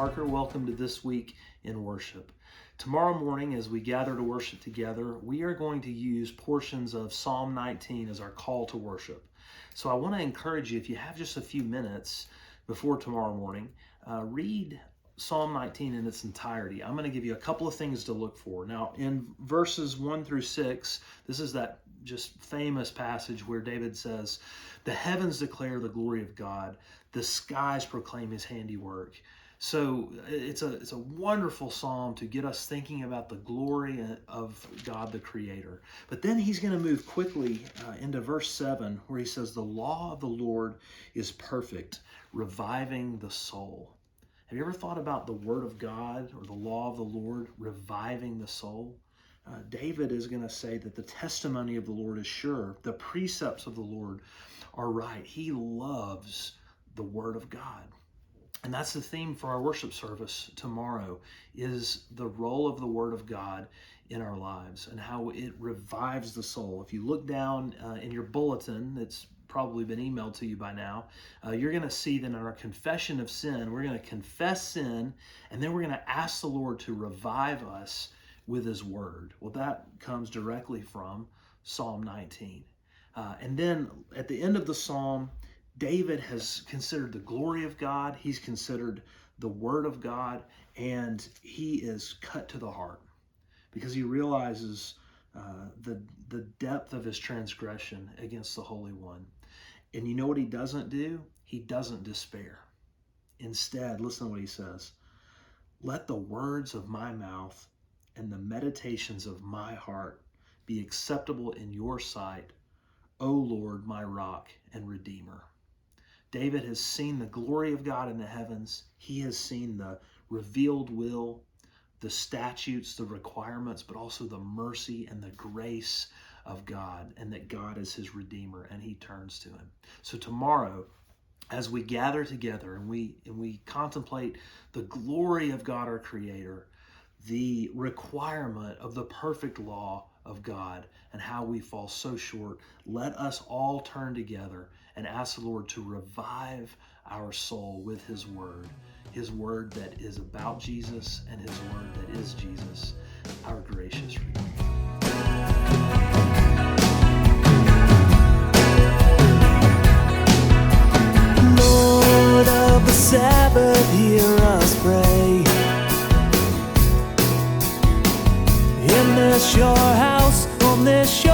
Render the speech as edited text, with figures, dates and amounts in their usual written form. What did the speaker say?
Parker. Welcome to This Week in Worship. Tomorrow morning, as we gather to worship together, we are going to use portions of Psalm 19 as our call to worship. So I want to encourage you, if you have just a few minutes before tomorrow morning, read Psalm 19 in its entirety. I'm going to give you a couple of things to look for. Now, in verses 1 through 6, this is that just famous passage where David says, "The heavens declare the glory of God, the skies proclaim his handiwork." So it's a wonderful psalm to get us thinking about the glory of God the Creator. But then he's going to move quickly into verse 7, where he says, "The law of the Lord is perfect, reviving the soul." Have you ever thought about the Word of God or the law of the Lord reviving the soul? David is going to say that the testimony of the Lord is sure. The precepts of the Lord are right. He loves the Word of God. And that's the theme for our worship service tomorrow, is the role of the Word of God in our lives and how it revives the soul. If you look down in your bulletin, it's probably been emailed to you by now, you're going to see that in our confession of sin, we're going to confess sin, and then we're going to ask the Lord to revive us with His Word. Well, that comes directly from Psalm 19. And then at the end of the Psalm, David has considered the glory of God, he's considered the Word of God, and he is cut to the heart because he realizes the depth of his transgression against the Holy One. And you know what he doesn't do? He doesn't despair. Instead, listen to what he says. "Let the words of my mouth and the meditations of my heart be acceptable in your sight, O Lord, my rock and redeemer." David has seen the glory of God in the heavens. He has seen the revealed will, the statutes, the requirements, but also the mercy and the grace of God, and that God is his Redeemer, and he turns to him. So tomorrow, as we gather together and we contemplate the glory of God our Creator, the requirement of the perfect law of God and how we fall so short, let us all turn together and ask the Lord to revive our soul with His Word that is about Jesus and His Word that is Jesus, our gracious Redeemer. Lord of the Sabbath, hear us pray. In this your house, on this your